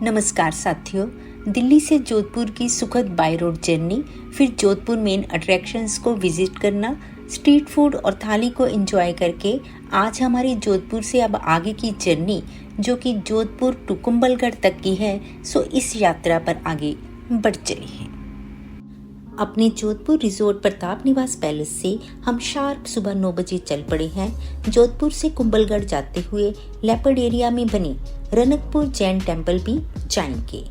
नमस्कार साथियों, दिल्ली से जोधपुर की सुखद बाय रोड जर्नी, फिर जोधपुर मेन अट्रैक्शंस को विजिट करना, स्ट्रीट फूड और थाली को एंजॉय करके आज हमारी जोधपुर से अब आगे की जर्नी जो कि जोधपुर टू कुंभलगढ़ तक की है, सो इस यात्रा पर आगे बढ़ चली है। अपने जोधपुर रिजोर्ट प्रताप निवास पैलेस से हम शार्प सुबह 9 बजे चल पड़े हैं। जोधपुर से कुंभलगढ़ जाते हुए लेपर्ड एरिया में बने रनकपुर जैन टेम्पल भी जाएंगे।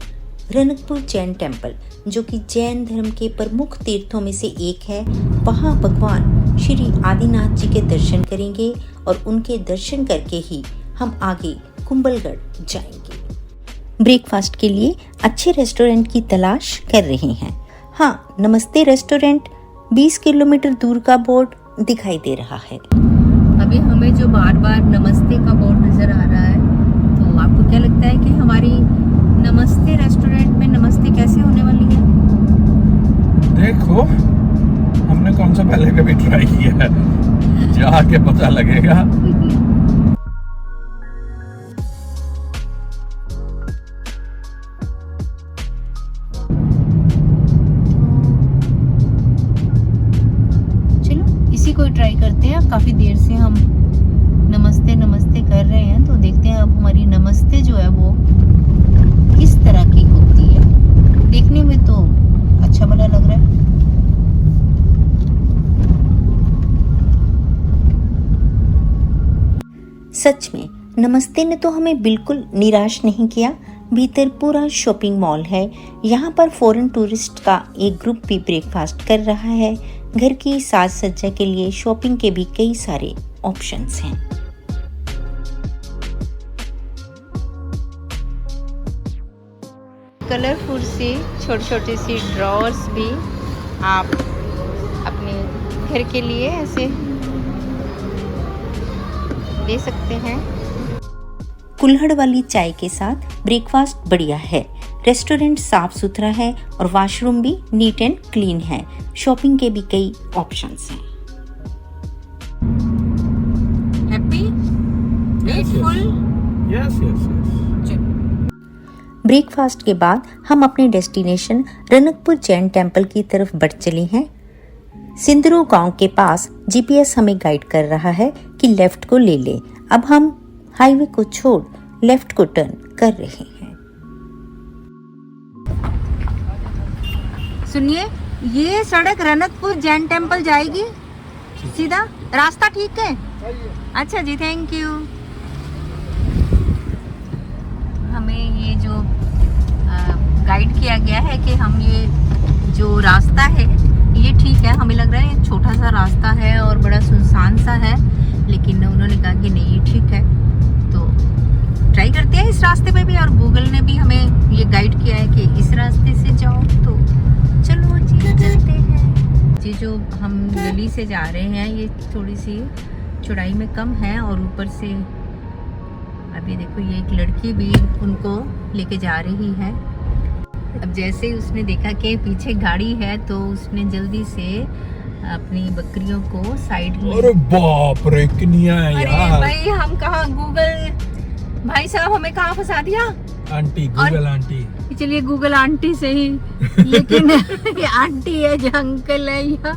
रनकपुर जैन टेम्पल जो कि जैन धर्म के प्रमुख तीर्थों में से एक है, वहाँ भगवान श्री आदिनाथ जी के दर्शन करेंगे और उनके दर्शन करके ही हम आगे कुंभलगढ़ जाएंगे। ब्रेकफास्ट के लिए अच्छे रेस्टोरेंट की तलाश कर रहे हैं। हाँ, नमस्ते रेस्टोरेंट 20 किलोमीटर दूर का बोर्ड दिखाई दे रहा है। अभी हमें जो बार बार नमस्ते का बोर्ड नजर आ रहा है, तो आपको क्या लगता है कि हमारी नमस्ते रेस्टोरेंट में नमस्ते कैसे होने वाली है? देखो, हमने कौन सा पहले कभी ट्राई किया है, जाके पता लगेगा। कोई ट्राई करते हैं। काफी देर से हम नमस्ते नमस्ते कर रहे हैं, तो देखते हैं अब हमारी नमस्ते जो है वो किस तरह की होती है। देखने में तो अच्छा भला लग रहा है। सच में नमस्ते ने तो हमें बिल्कुल निराश नहीं किया। भीतर पूरा शॉपिंग मॉल है। यहाँ पर फॉरेन टूरिस्ट का एक ग्रुप भी ब्रेकफास्ट कर रहा है। घर की साज सज्जा के लिए शॉपिंग के भी कई सारे ऑप्शंस हैं। कलरफुल सी छोटे छोटे सी ड्रॉर्स भी आप अपने घर के लिए ऐसे ले सकते हैं। कुल्हड़ वाली चाय के साथ ब्रेकफास्ट बढ़िया है। रेस्टोरेंट साफ सुथरा है और वॉशरूम भी नीट एंड क्लीन है। शॉपिंग के भी कई ऑप्शंस हैं। हैप्पी? ग्रेटफुल? यस। ब्रेकफास्ट के बाद हम अपने डेस्टिनेशन रनकपुर जैन टेम्पल की तरफ बढ़ चले हैं। सिंदरू गांव के पास जीपीएस हमें गाइड कर रहा है कि लेफ्ट को ले ले। अब हम हाईवे को छोड़ लेफ्ट को टर्न कर रहे हैं। सुनिए, ये सड़क रनकपुर जैन टेम्पल जाएगी सीधा? रास्ता ठीक है? अच्छा जी, थैंक यू। हमें ये जो गाइड किया गया है कि हम ये जो रास्ता है ये ठीक है। हमें लग रहा है ये छोटा सा रास्ता है और बड़ा सुनसान सा है, लेकिन उन्होंने कहा कि नहीं ये ठीक है, तो ट्राई करते हैं इस रास्ते पे भी। और गूगल ने भी हमें ये गाइड किया है कि इस रास्ते से जाओ, तो चलो जी चलते हैं। ये जो हम गली से जा रहे हैं ये थोड़ी सी चौड़ाई में कम है, और ऊपर से अभी देखो ये एक लड़की भी उनको लेके जा रही है। अब जैसे ही उसने देखा कि पीछे गाड़ी है, तो उसने जल्दी से अपनी बकरियों को साइड में। अरे बाप रे, किनिया है यार। अरे भाई, हम कहाँ गूगल भाई साहब हमें कहाँ फंसा दिया? Aunty, Google aunty. चलिए गूगल आंटी से ही, लेकिन ये आंटी है जो अंकल है या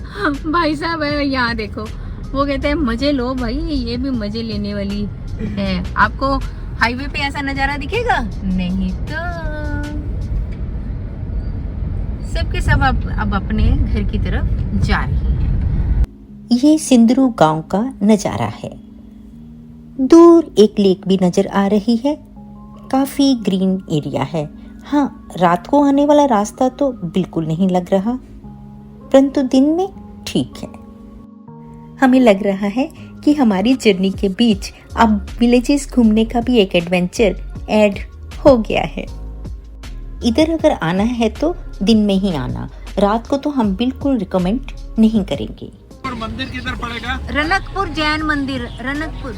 भाई साहब है, यहाँ देखो वो कहते हैं मजे लो भाई, ये भी मजे लेने वाली है। आपको हाईवे पे ऐसा नजारा दिखेगा? नहीं तो सबके सब अब अपने घर की तरफ जा रही हैं। ये सिंदरू गांव का नजारा है। दूर एक लेक भी नजर आ रही है। काफी ग्रीन एरिया है। हाँ, रात को आने वाला रास्ता तो बिल्कुल नहीं लग रहा, परंतु दिन में ठीक है। हमें लग रहा है कि हमारी जर्नी के बीच अब विलेजेस घूमने का भी एक एडवेंचर ऐड हो गया है। इधर अगर आना है तो दिन में ही आना, रात को तो हम बिल्कुल रिकमेंड नहीं करेंगे। और मंदिर किधर पड़ेगा? रनकपुर जैन मंदिर, रनकपुर।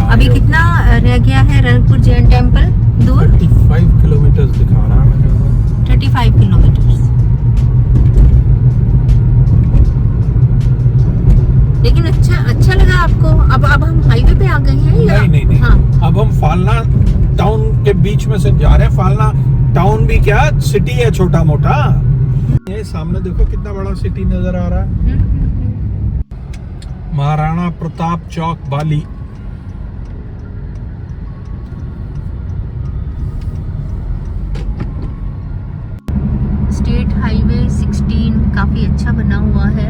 अभी कितना रह गया है रनकपुर जैन टेम्पल दूर? 35 किलोमीटर दिखा रहा है। 35 किलोमीटर। लेकिन अच्छा लगा आपको? अब हम हाईवे पे आ गए हैं या? नहीं। हाँ। अब हम फालना टाउन के बीच में से जा रहे हैं। फालना टाउन भी क्या सिटी है, छोटा मोटा। ये सामने देखो कितना बड़ा सिटी नजर आ रहा है। महाराणा प्रताप चौक बाली। स्टेट हाईवे 16 काफी अच्छा बना हुआ है।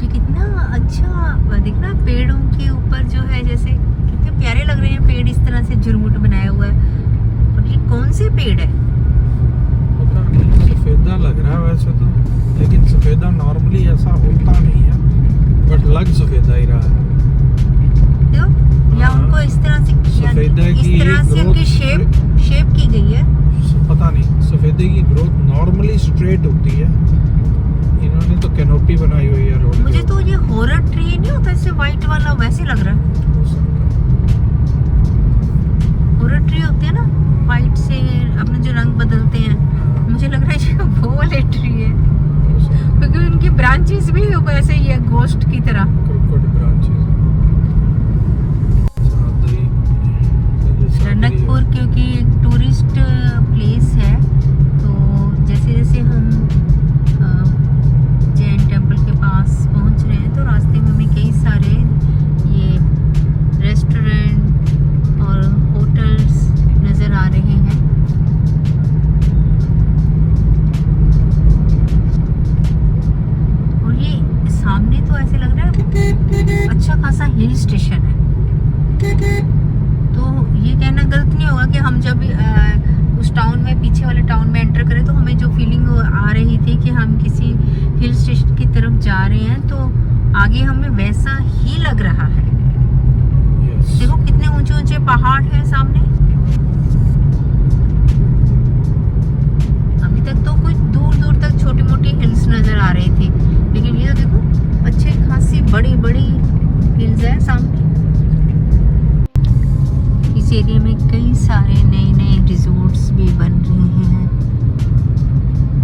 ये कितना अच्छा दिख रहा है, पेड़ों के ऊपर जो है जैसे कितने प्यारे लग रहे हैं पेड़, इस तरह से झुरमुट बनाया हुआ है। और ये कौन से पेड़ है? पता नहीं, सफेदा लग रहा है वैसे तो, लेकिन सफेदा नॉर्मली ऐसा होता नहीं है, बट लग सफेदा ही रहा है। देखो या उनको इस तरह से सफेदा की इस तरह से उनकी शेप की गई है। पता नहीं, सफेदे की ग्रोथ नॉर्मली स्ट्रेट होती है, इन्होंने तो कैनोपी बनाई हुई है रोड। मुझे तो ये हॉरर ट्री नहीं होता इससे वाइट वाला, वैसे लग रहा है। हॉरर ट्री होते हैं ना, वाइट से अपने जो रंग बदलते हैं, मुझे लग रहा है ये वो वाले ट्री है, क्योंकि उनकी ब्रांचेस भी वैसे ही है, गोस्ट की तरह। रनकपुर क्योंकि एक टूरिस्ट प्लेस है, तो जैसे जैसे हम जैन टेम्पल के पास पहुंच रहे हैं तो रास्ते में हमें कई सारे ये रेस्टोरेंट और होटल्स नज़र आ रहे हैं। और ये सामने तो ऐसे लग रहा है अच्छा खासा हिल स्टेशन है। तो ये कहना गलत नहीं होगा कि हम जब उस टाउन में, पीछे वाले टाउन में एंटर करें तो हमें जो फीलिंग आ रही थी कि हम किसी हिल स्टेशन की तरफ जा रहे हैं, तो आगे हमें वैसा ही लग रहा है। देखो कितने ऊंचे ऊंचे पहाड़ हैं सामने। अभी तक तो कुछ दूर दूर तक छोटी मोटी हिल्स नजर आ रही थी, लेकिन ये तो देखो अच्छे खासी बड़ी बड़ी हिल्स है सामने। इस एरिया में कई सारे नए नए रिजॉर्ट्स भी बन रहे हैं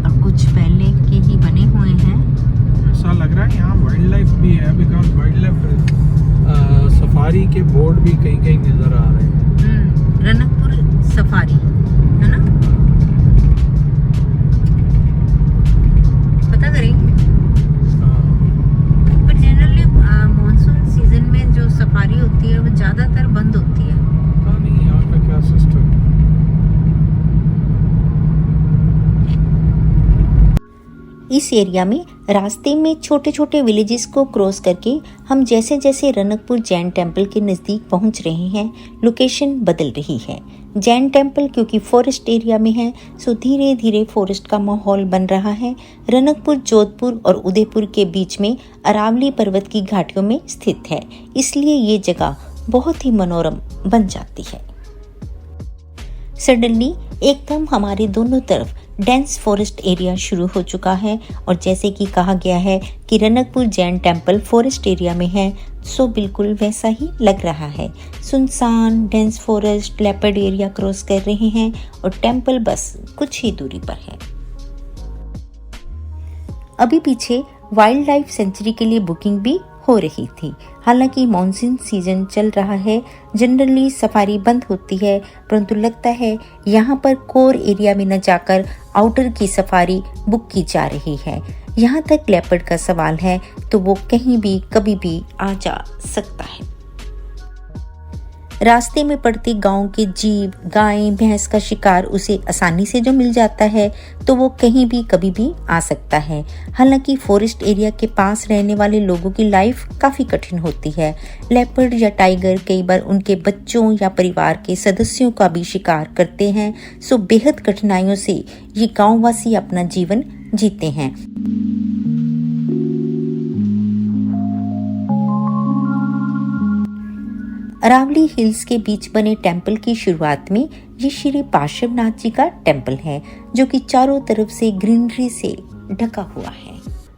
और कुछ पहले के ही बने हुए हैं। ऐसा लग रहा है यहाँ वाइल्ड लाइफ भी है, बिकॉज वाइल्ड लाइफ सफारी के बोर्ड भी कहीं कहीं नजर आ रहे हैं। रनकपुर सफारी है ना, पता करेंगे। पर जनरली मानसून सीजन में जो सफारी होती है वो ज़्यादातर बंद होती है। नहीं, यहाँ का क्या सिस्टम। इस एरिया में रास्ते में छोटे छोटे विलेजेस को क्रॉस करके हम जैसे जैसे रनकपुर जैन टेम्पल के नज़दीक पहुंच रहे हैं, लोकेशन बदल रही है। जैन टेम्पल क्योंकि फॉरेस्ट एरिया में है, सो धीरे धीरे फॉरेस्ट का माहौल बन रहा है। रनकपुर जोधपुर और उदयपुर के बीच में अरावली पर्वत की घाटियों में स्थित है, इसलिए ये जगह बहुत ही मनोरम बन जाती है। सडनली एकदम हमारे दोनों तरफ डेंस फॉरेस्ट एरिया शुरू हो चुका है, और जैसे कि कहा गया है कि Ranakpur Jain temple forest area में है, सो बिल्कुल वैसा ही लग रहा है। सुनसान dense forest leopard area cross कर रहे हैं और टेम्पल बस कुछ ही दूरी पर है। अभी पीछे वाइल्ड लाइफ सेंचुरी के लिए बुकिंग भी हो रही थी। हालांकि मॉनसून सीजन चल रहा है, जनरली सफारी बंद होती है, परंतु लगता है यहाँ पर कोर एरिया में न जाकर आउटर की सफारी बुक की जा रही है। यहाँ तक लेपर्ड का सवाल है तो वो कहीं भी कभी भी आ जा सकता है। रास्ते में पड़ते गांव के जीव, गाय, भैंस का शिकार उसे आसानी से जो मिल जाता है तो वो कहीं भी कभी भी आ सकता है। हालांकि फॉरेस्ट एरिया के पास रहने वाले लोगों की लाइफ काफी कठिन होती है। लेपर्ड या टाइगर कई बार उनके बच्चों या परिवार के सदस्यों का भी शिकार करते हैं, सो बेहद कठिनाइयों से ये गांववासी अपना जीवन जीते हैं। अरावली हिल्स के बीच बने टेम्पल की शुरुआत में ये श्री पार्श्वनाथ जी का टेम्पल है, जो कि चारों तरफ से ग्रीनरी से ढका हुआ है।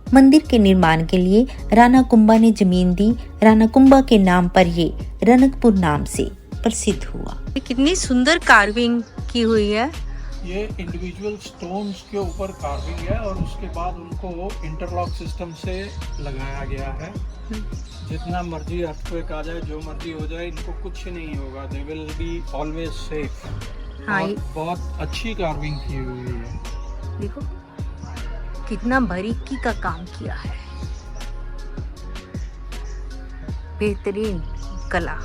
मंदिर के निर्माण के लिए राणा कुंभा ने जमीन दी। राणा कुंभा के नाम पर ये रनकपुर नाम से प्रसिद्ध हुआ। कितनी सुंदर कार्विंग की हुई है ये इंडिविजुअल स्टोन्स के ऊपर कार्विंग है और उसके बाद उनको इंटरलॉक सिस्टम से लगाया गया है। जितना मर्जी अर्थक्वेक आ जाए, जो मर्जी हो जाए, इनको कुछ नहीं होगा। They will be always safe. हाँ, बहुत अच्छी कार्विंग की हुई है। देखो कितना बारीकी का काम किया है, बेहतरीन कला।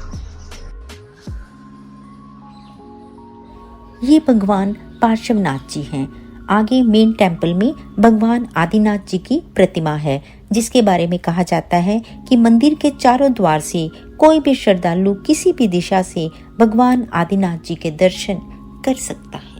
ये भगवान पार्श्वनाथ जी हैं। आगे मेन टेम्पल में भगवान आदिनाथ जी की प्रतिमा है, जिसके बारे में कहा जाता है कि मंदिर के चारों द्वार से कोई भी श्रद्धालु किसी भी दिशा से भगवान आदिनाथ जी के दर्शन कर सकता है।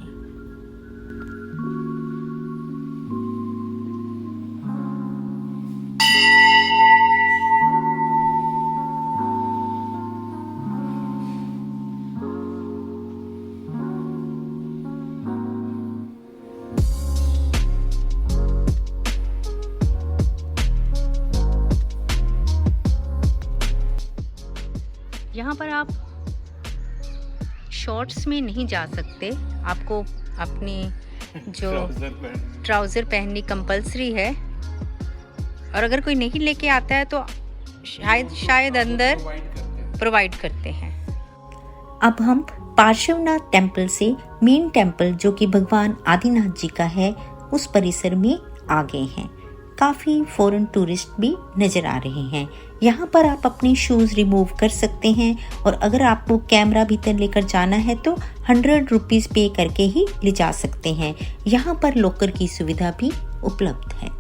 यहाँ पर आप शॉर्ट्स में नहीं जा सकते, आपको अपने जो ट्राउज़र पहननी कंपलसरी है, और अगर कोई नहीं लेके आता है तो शायद अंदर प्रोवाइड करते हैं। अब हम पार्श्वनाथ टेम्पल से मेन टेम्पल, जो कि भगवान आदिनाथ जी का है, उस परिसर में आ गए हैं। काफ़ी फॉरेन टूरिस्ट भी नज़र आ रहे हैं। यहाँ पर आप अपने शूज़ रिमूव कर सकते हैं, और अगर आपको कैमरा भीतर लेकर जाना है तो 100 रुपीज़ पे करके ही ले जा सकते हैं। यहाँ पर लॉकर की सुविधा भी उपलब्ध है।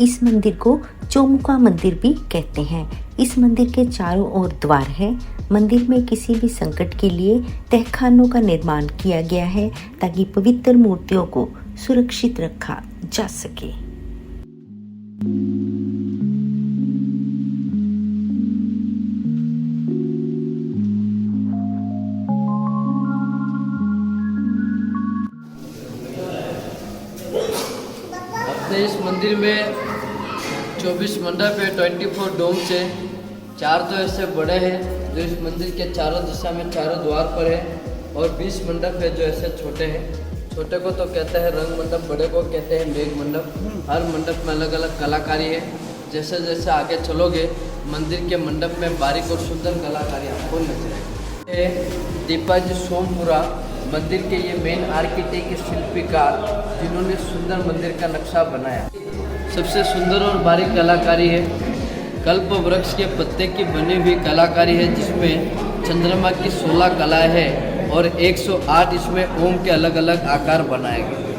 इस मंदिर को चौमुखा मंदिर भी कहते हैं। इस मंदिर के चारों ओर द्वार है। मंदिर में किसी भी संकट के लिए तहखानों का निर्माण किया गया है, ताकि पवित्र मूर्तियों को सुरक्षित रखा जा सके। अपने इस मंदिर में 24 मंडप है, 24 डोम से। 4 तो ऐसे बड़े हैं जो इस मंदिर के चारों दिशा में चारों द्वार पर है, और 20 मंडप है जो ऐसे छोटे हैं। छोटे को तो कहते हैं रंग मंडप, बड़े को कहते हैं मेघ मंडप। हर मंडप में अलग अलग कलाकारी है। जैसे जैसे आगे चलोगे मंदिर के मंडप में बारीक और सुंदर कलाकारी आपको नजर आएगी। ये दीपाजी सोमपुरा मंदिर के ये मेन आर्किटेक्ट शिल्पीकार, जिन्होंने सुंदर मंदिर का नक्शा बनाया। सबसे सुंदर और बारीक कलाकारी है कल्प वृक्ष के पत्ते की बनी हुई कलाकारी है, जिसमें चंद्रमा की 16 कलाएँ हैं और 108 इसमें ओम के अलग अलग आकार बनाए गए।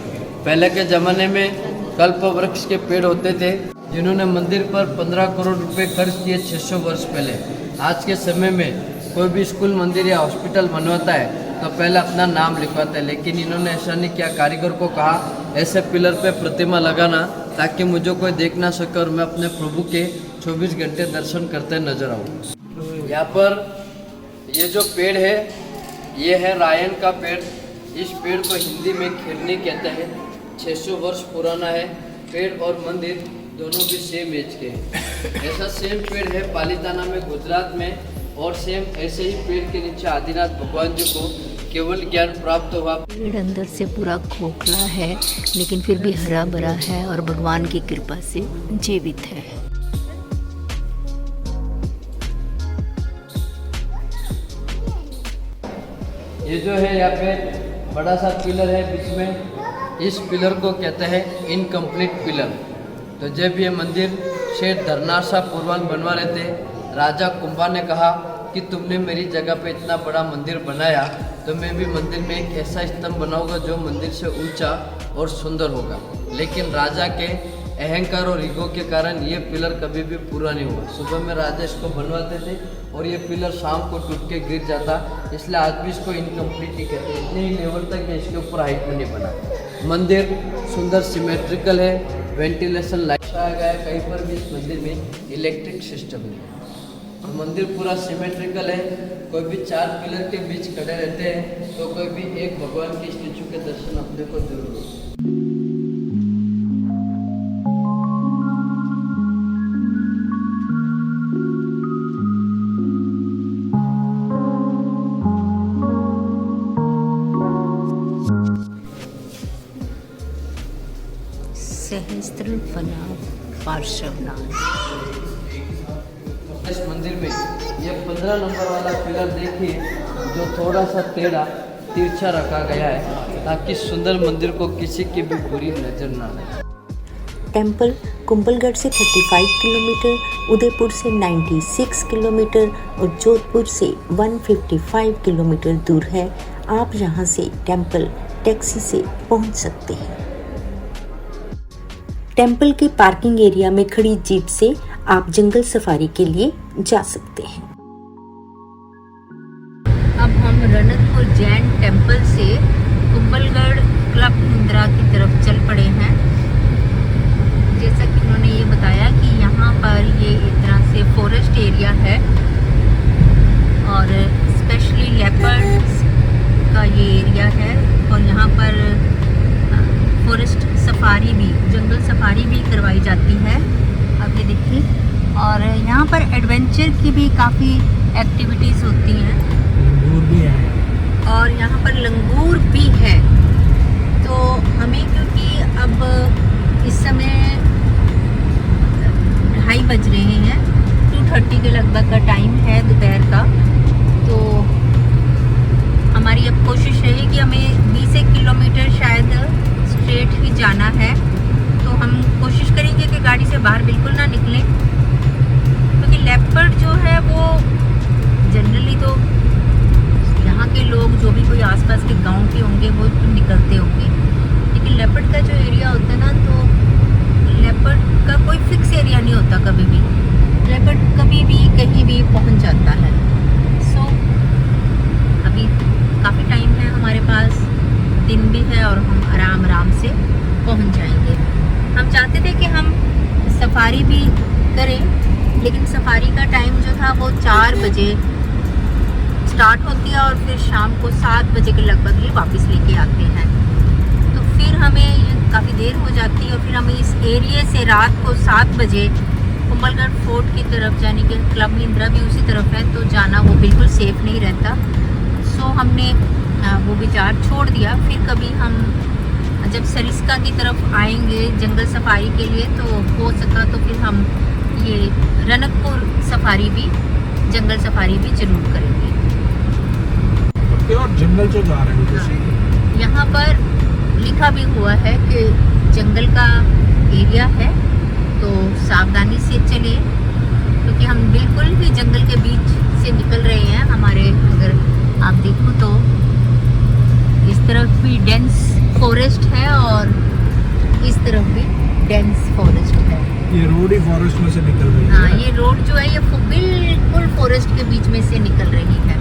पहले के ज़माने में कल्प वृक्ष के पेड़ होते थे, जिन्होंने मंदिर पर 15 करोड़ रुपए खर्च किए 600 वर्ष पहले। आज के समय में कोई भी स्कूल, मंदिर या हॉस्पिटल बनवाता है तो पहले अपना नाम लिखवाता है, लेकिन इन्होंने ऐसा नहीं किया। कारीगर को कहा ऐसे पिलर पे प्रतिमा लगाना ताकि मुझे कोई देख ना सके और मैं अपने प्रभु के 24 घंटे दर्शन करते नजर आऊँ। यहाँ पर ये जो पेड़ है, ये है रायन का पेड़। इस पेड़ को हिंदी में खिरनी कहते हैं। 600 वर्ष पुराना है। पेड़ और मंदिर दोनों भी सेम एज के हैं। ऐसा सेम पेड़ है पालीताना में, गुजरात में, और सेम ऐसे ही पेड़ के नीचे आदिनाथ भगवान जी को केवल ज्ञान प्राप्त हुआ। पेड़ अंदर से पूरा खोखला है, लेकिन फिर भी हरा भरा है और भगवान की कृपा से जीवित है। ये जो है यहाँ पे बड़ा सा पिलर है बीच में, इस पिलर को कहते हैं इनकम्प्लीट पिलर। तो जब ये मंदिर शेठ धरनार शाह पुरवान बनवा रहे थे, राजा कुंभा ने कहा कि तुमने मेरी जगह पे इतना बड़ा मंदिर बनाया, तो मैं भी मंदिर में एक ऐसा स्तंभ बनाऊंगा जो मंदिर से ऊंचा और सुंदर होगा। लेकिन राजा के अहंकार और ईगो के कारण ये पिलर कभी भी पूरा नहीं हुआ। सुबह में राजा इसको बनवाते थे और ये पिलर शाम को टूट के गिर जाता, इसलिए आज भी इसको इनकम्प्लीट ही कहते हैं। इतने ही लेवल तक इसके ऊपर हाइट में नहीं बना। मंदिर सुंदर सिमेट्रिकल है, वेंटिलेशन लाइट आया गया है। कहीं पर भी इस मंदिर में इलेक्ट्रिक सिस्टम नहीं है। तो मंदिर पूरा सिमेट्रिकल है। कोई भी 4 पिलर के बीच खड़े रहते हैं तो कोई भी एक भगवान के स्टेचू के दर्शन अपने को जरूर हो। सहस्त्रफला पार्श्वनाथ। इस मंदिर में ये 15 नंबर वाला पिलर देखिए, जो थोड़ा सा टेढ़ा तिरछा रखा गया है ताकि सुंदर मंदिर को किसी की भी बुरी नजर ना आए। टेम्पल कुंभलगढ़ से 35 किलोमीटर, उदयपुर से 96 किलोमीटर और जोधपुर से 155 किलोमीटर दूर है। आप यहाँ से टेम्पल टैक्सी से पहुँच सकते हैं। टेम्पल के पार्किंग एरिया में खड़ी जीप से आप जंगल सफारी के लिए जा सकते हैं। अब हम रणकपुर जैन टेम्पल से कुंभलगढ़ क्लब महिंद्रा की तरफ चल पड़े हैं। जैसा कि उन्होंने ये बताया कि यहाँ पर ये एक तरह से फॉरेस्ट एरिया है और स्पेशली लेपर्ड्स का ये एरिया है और यहाँ पर फॉरेस्ट सफारी भी, जंगल सफारी भी करवाई जाती है। अब ये देखिए, और यहाँ पर एडवेंचर की भी काफ़ी एक्टिविटीज़ होती हैं और यहाँ पर लंगूर भी है। तो हमें क्योंकि अब इस समय 2:30 बज रहे हैं, 2:30 के लगभग का टाइम है दोपहर का, तो हमारी अब कोशिश रही कि हमें 20 किलोमीटर शायद स्ट्रेट ही जाना है। तो हम कोशिश करेंगे कि गाड़ी से बाहर बिल्कुल ना निकलें, क्योंकि लेपर्ड जो है वो जनरली तो यहाँ के लोग जो भी कोई आसपास के गांव के होंगे वो तो निकलते होंगे, लेकिन लेपर्ड का जो एरिया होता है ना, तो लेपर्ड का कोई फिक्स एरिया नहीं होता। कभी भी लेपर्ड कभी भी कहीं भी पहुँच जाता है। सो अभी काफ़ी टाइम है हमारे पास, दिन भी है और हम आराम से पहुंच जाएंगे। हम चाहते थे कि हम सफारी भी करें, लेकिन सफारी का टाइम जो था वो 4 बजे स्टार्ट होती है और फिर शाम को 7 बजे के लगभग ही वापस लेके आते हैं। तो फिर हमें काफ़ी देर हो जाती है और फिर हमें इस एरिया से रात को 7 बजे कुंभलगढ़ फोर्ट की तरफ, यानी कि क्लब महिंद्रा भी उसी तरफ है, तो जाना वो बिल्कुल सेफ नहीं रहता। सो हमने वो विचार छोड़ दिया। फिर कभी हम जब सरिस्का की तरफ आएंगे जंगल सफारी के लिए, तो हो सका तो फिर हम ये रणकपुर सफारी भी, जंगल सफारी भी जरूर करेंगे। और जंगल जो जा रहे हैं, यहाँ पर लिखा भी हुआ है कि जंगल का एरिया है, तो सावधानी से चलिए, क्योंकि हम बिल्कुल भी जंगल के बीच से निकल रहे हैं। हमारे अगर आप देखो तो इस तरफ भी डेंस फॉरेस्ट है और इस तरफ भी डेंस फॉरेस्ट है। ये रोड ही फॉरेस्ट में से निकल रही है। हाँ, ये रोड जो है ये बिल्कुल फॉरेस्ट के बीच में से निकल रही है।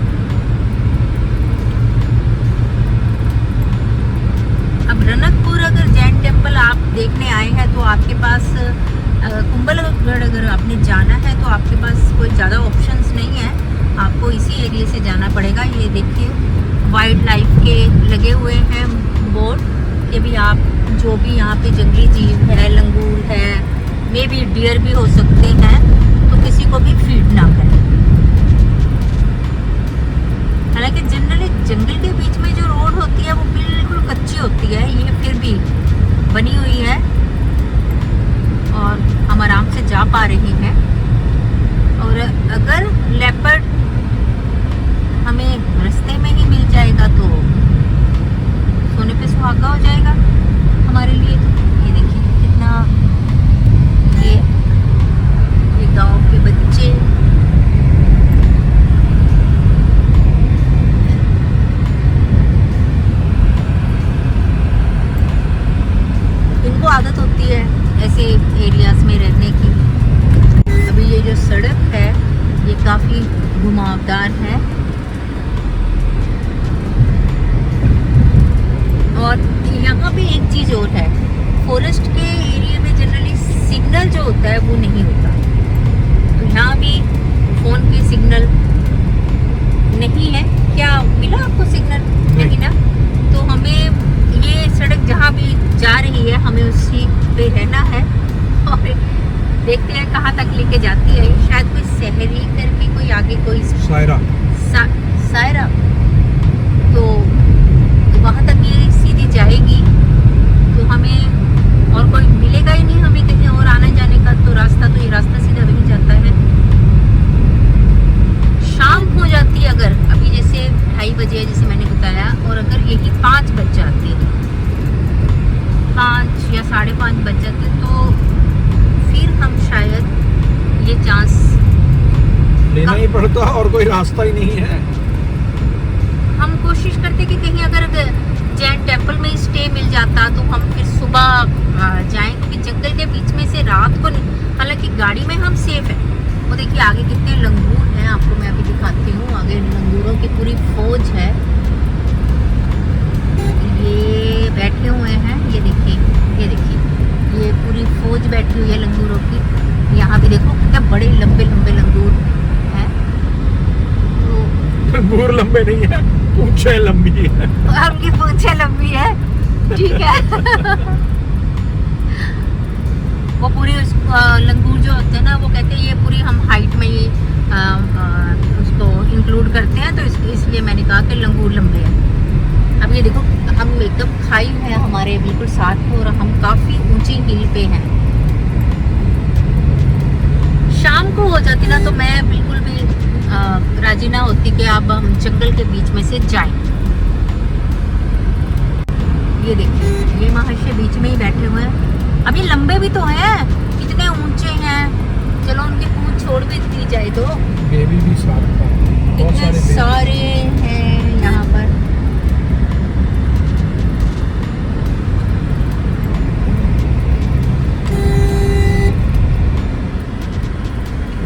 अब रणकपुर अगर जैन टेम्पल आप देखने आए हैं तो आपके पास कुंभलगढ़ अगर आपने जाना है तो आपके पास कोई ज़्यादा ऑप्शंस नहीं है, आपको इसी एरिया से जाना पड़ेगा। ये देखिए वाइल्ड लाइफ के लगे हुए हैं बोर्ड कि भी आप जो भी यहाँ पे जंगली जीव है, लंगूर है, मे भी डियर भी हो सकते हैं, तो किसी को भी फीड ना करें। हालांकि जनरली जंगल के बीच में जो रोड होती है वो बिल्कुल कच्ची होती है, ये फिर भी बनी हुई है और हम आराम से जा पा रहे हैं। और अगर लेपर्ड हमें रास्ते में ही मिल जाएगा तो सोने पे सुहागा हो जाएगा हमारे लिए। ये देखिए कितना ये गांव के बच्चे इनको आदत होती है ऐसे एरियाज में रहने की। अभी ये जो सड़क है ये काफ़ी घुमावदार है और यहाँ पे एक चीज़ और है, फॉरेस्ट के एरिया में जनरली सिग्नल जो होता है वो नहीं होता, तो यहाँ भी फ़ोन की सिग्नल नहीं है। क्या मिला आपको सिग्नल? नहीं ना। तो हमें ये सड़क जहाँ भी जा रही है हमें उसी पे रहना है और देखते हैं कहाँ तक लेके जाती है। शायद कोई शहरी करके कोई आगे कोई सायरा तो वहाँ तक ये सीधी जाएगी, तो हमें और कोई मिलेगा 5:30 बज जाते तो फिर हम शायद ये चांस लेना ही पड़ता और कोई रास्ता ही नहीं है। हम कोशिश करते कि कहीं अगर जैन टेम्पल में स्टे मिल जाता तो हम फिर सुबह जाएं, क्योंकि जंगल के बीच में से रात को, हालांकि गाड़ी में हम सेफ है। वो देखिए आगे कितने लंगूर हैं, आपको मैं अभी दिखाती हूँ। आगे लंगूरों की पूरी फौज है, ये बैठे हुए हैं। ये देखिए ये पूरी फौज बैठी हुई है लंगूरों की। यहाँ भी देखो कितने बड़े लंबे लंबे लंगूर हैं। तो लंगूर लंबे नहीं है, पूंछें लंबी है। उनकी पूंछें लंबी है, ठीक है। वो पूरी लंगूर जो होते हैं ना, वो कहते हैं ये पूरी हम हाइट में ही उसको इंक्लूड करते हैं, तो इसलिए मैंने कहा कि लंगूर लंबे हैं। अब ये देखो हम एकदम खाई है हमारे बिल्कुल साथ में, और हम काफ़ी ऊंची हिल पे हैं। शाम को हो जाती ना तो मैं बिल्कुल भी राजी ना होती कि अब हम जंगल के बीच में से जाएं। ये देखिए ये महाशय बीच में ही बैठे हुए हैं। अब ये लंबे भी तो हैं, कितने ऊंचे हैं। चलो उनकी पूंछ छोड़ भी दी जाए तो बेबी भी साथ में, बहुत कितने सारे हैं यहाँ पर।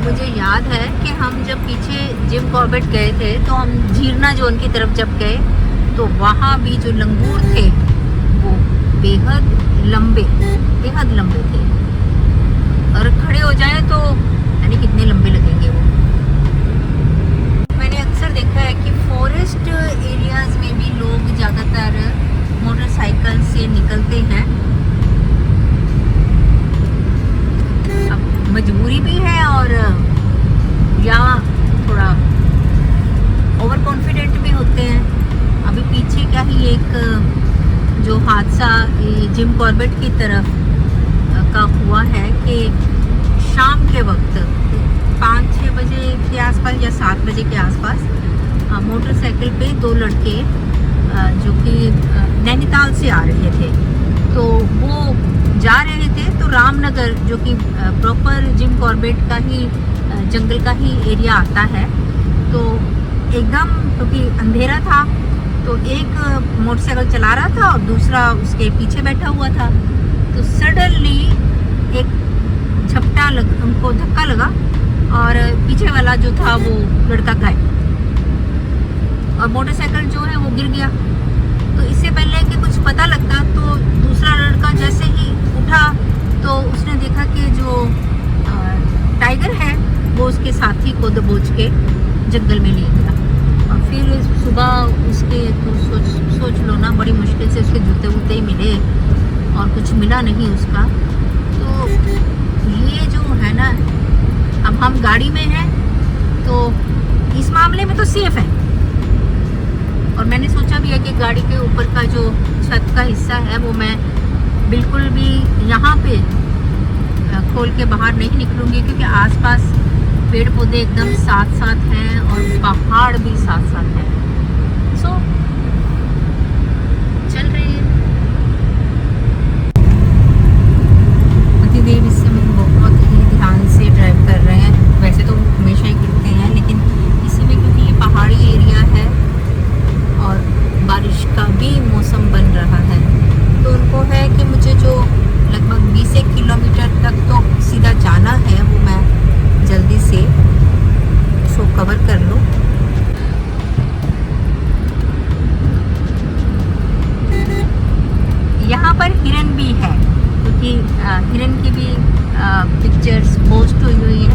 मुझे याद है कि हम जब पीछे जिम कॉर्बेट गए थे तो हम झीरना जोन की तरफ जब गए तो वहाँ भी जो लंगूर थे वो बेहद लंबे थे, और खड़े हो जाएं तो यानी कितने लंबे लगेंगे वो। मैंने अक्सर देखा है कि फॉरेस्ट एरियाज में भी लोग ज़्यादातर मोटरसाइकिल से निकलते हैं। अब मजबूरी भी है और या थोड़ा ओवर कॉन्फिडेंट भी होते हैं। अभी पीछे क्या ही एक जो हादसा जिम कॉर्बेट की तरफ का हुआ है कि शाम के वक्त 5-6 बजे के आसपास या 7 बजे के आसपास मोटरसाइकिल पे 2 लड़के जो कि नैनीताल से आ रहे थे, तो वो जा रहे थे तो रामनगर जो कि प्रॉपर जिम कॉर्बेट का ही जंगल का ही एरिया आता है, तो एकदम क्योंकि अंधेरा था तो एक मोटरसाइकिल चला रहा था और दूसरा उसके पीछे बैठा हुआ था। तो सडनली एक उनको धक्का लगा और पीछे वाला जो था वो लड़का गायब, और मोटरसाइकिल जो है वो गिर गया। तो इससे पहले कि कुछ पता लगता तो दूसरा लड़का जैसे ही उठा तो उसने देखा कि जो टाइगर है वो उसके साथी को दबोच के जंगल में ले गया। और फिर सुबह उसके तो सोच लो ना, बड़ी मुश्किल से उसके जूते वूते ही मिले और कुछ मिला नहीं उसका। तो ये जो है ना, अब हम गाड़ी में हैं तो इस मामले में तो सेफ है। और मैंने सोचा भी है कि गाड़ी के ऊपर का जो छत का हिस्सा है वो मैं बिल्कुल भी यहाँ पे खोल के बाहर नहीं निकलूँगी, क्योंकि आसपास पेड़ पौधे एकदम साथ साथ हैं और पहाड़ भी साथ साथ हैं। सो चल रही है पतिदेव इस समय बहुत ही ध्यान से ड्राइव कर रहे हैं। वैसे तो हमेशा ही करते हैं, लेकिन इसी में क्योंकि ये पहाड़ी एरिया है और बारिश का भी मौसम बन रहा है, तो उनको है कि मुझे जो लगभग 20 किलोमीटर तक तो सीधा जाना है वो मैं जल्दी से उसको कवर कर लूँ। यहाँ पर हिरन भी है, क्योंकि हिरन की भी पिक्चर्स पोस्ट हुई है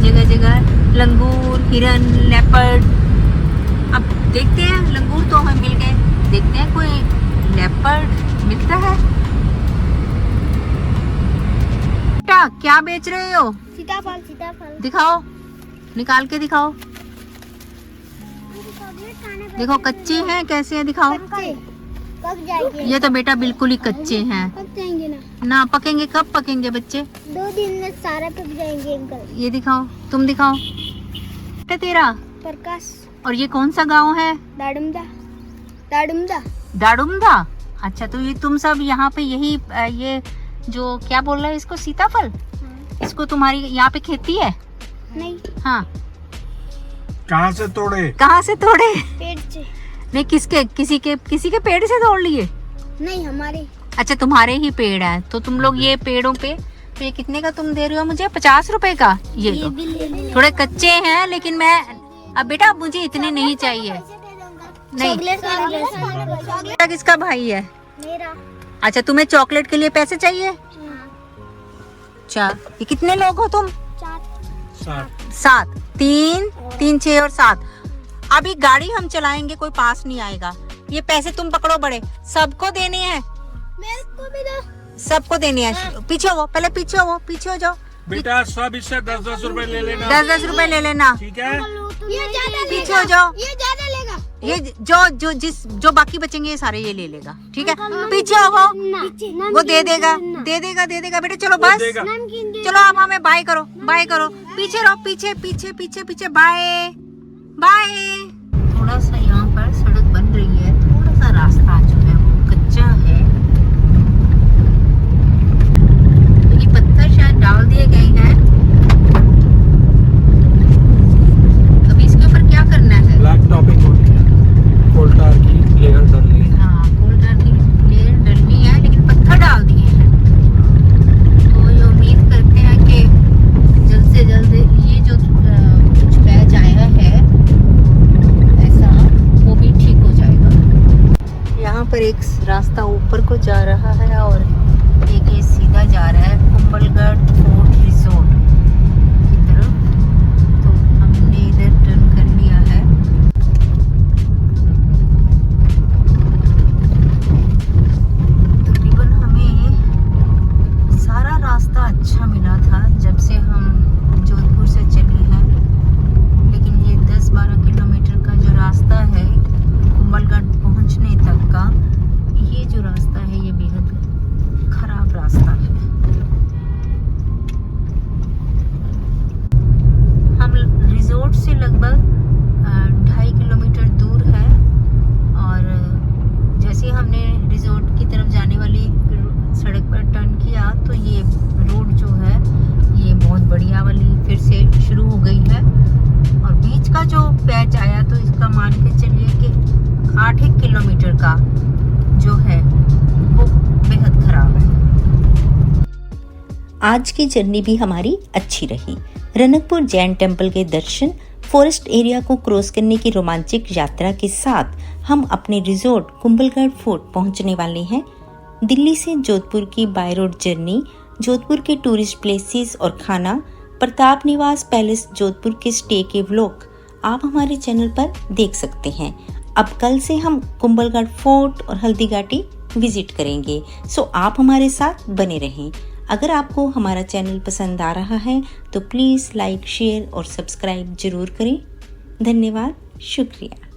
जगह जगह। लंगूर, हिरन, लेपर्ड। अब देखते हैं, लंगूर तो हमें मिल गए, देखते हैं कोई लेपर्ड मिलता है। क्या बेच रहे हो? सीताफल दिखाओ, निकाल के दिखाओ। देखो कच्चे हैं, कैसे हैं दिखाओ। पक जाएंगे। ये तो बेटा बिल्कुल ही कच्चे हैं। पक जाएंगे ना। पकेंगे कब पकेंगे बच्चे? 2 दिन में सारे पक जाएंगे अंकल। ये दिखाओ, तुम दिखाओ। बेटा तेरा प्रकाश। और ये कौन सा गांव है? दाडुमदा। दाडुमदा। दाडुमदा। अच्छा, तो ये तुम सब यहाँ पे यही ये जो क्या बोल रहा है इसको, सीताफल? इसको तुम्हारी यहाँ पे खेती है? नहीं, हाँ। कहाँ से तोड़े? कहाँ से तोड़े? पेड़ से नहीं, किसके, किसी के पेड़ से तोड़ लिए? नहीं, हमारे। अच्छा, तुम्हारे ही पेड़ है। तो तुम लोग ये पेड़ों पे, तो ये कितने का तुम दे रहे हो मुझे? 50 रुपए का। ये लो, भी ले लो। थोड़े कच्चे हैं लेकिन मैं, अब बेटा मुझे इतने नहीं चाहिए। नहीं, चॉकलेट किसका भाई है? मेरा। अच्छा, तुम्हें चॉकलेट के लिए पैसे चाहिए? हाँ, अच्छा, ये कितने लोग हो तुम? 4। 7, 3, 3, 6 और 7। अभी गाड़ी हम चलाएंगे, कोई पास नहीं आएगा। ये पैसे तुम पकड़ो बड़े, सबको देने हैं, मेरे को भी दो। सबको देने हैं। पीछे हो, पहले पीछे हो जाओ। बेटा सब इससे 10-10 रुपए ले लेना। 10-10 रुपए ले लेना। ठीक है? ये ज्यादा पीछे हो जाओ। ये ज्यादा लेगा। ये जो बाकी बचेंगे ये सारे ये ले लेगा। ठीक है, पीछे हो वो दे देगा। बेटा चलो बस, चलो अब हमें बाय करो। पीछे रहो, पीछे बाय। थोड़ा सा यहाँ पर सड़क बन रही है, थोड़ा सा रास्ता जो है वो कच्चा है। तो ये पत्थर शायद डाल दिए गए हैं। अभी इसके ऊपर क्या करना है? ब्लैक टॉपिंग होती है, कोल्टार की लेयर डलनी है। हाँ, कोल्टार की लेयर डलनी है, लेकिन पत्थर डाल दिए हैं। तो ये उम्मीद करते हैं कि जल्द से जल्द ये जो कुछ पैच आया है ऐसा, वो भी ठीक हो जाएगा। यहाँ पर एक रास्ता ऊपर को जा रहा है और एक ये सीधा जा रहा है कुंभलगढ़ फोर्ट रिजोर्ट की तरफ। तो हमने इधर टर्न कर लिया है। तकरीबन हमें सारा रास्ता अच्छा मिला था जब से हम जोधपुर से चले हैं, लेकिन ये 10-12 किलोमीटर का जो रास्ता है कुंभलगढ़ पहुंचने तक का, ये जो रास्ता है ये बेहद खराब रास्ता है। हम रिजोर्ट से लगभग 2.5 किलोमीटर दूर है और जैसे ही हमने रिजोर्ट की तरफ जाने वाली सड़क पर टर्न किया तो ये रोड जो है ये बहुत बढ़िया वाली फिर से शुरू हो गई है। और बीच का जो पैच आया तो इसका मान के चलिए कि 8 किलोमीटर का जो है वो बेहद खराब है। आज की जर्नी भी हमारी अच्छी रही। रनकपुर जैन टेम्पल के दर्शन, फॉरेस्ट एरिया को क्रॉस करने की रोमांचक यात्रा के साथ हम अपने रिजोर्ट कुंभलगढ़ फोर्ट पहुंचने वाले हैं। दिल्ली से जोधपुर की बाय रोड जर्नी, जोधपुर के टूरिस्ट प्लेसेस और खाना, प्रताप निवास पैलेस जोधपुर के स्टे के व्लॉग आप हमारे चैनल पर देख सकते हैं। अब कल से हम कुंभलगढ़ फोर्ट और हल्दी घाटी विजिट करेंगे, सो आप हमारे साथ बने रहें। अगर आपको हमारा चैनल पसंद आ रहा है तो प्लीज़ लाइक, शेयर और सब्सक्राइब जरूर करें। धन्यवाद, शुक्रिया।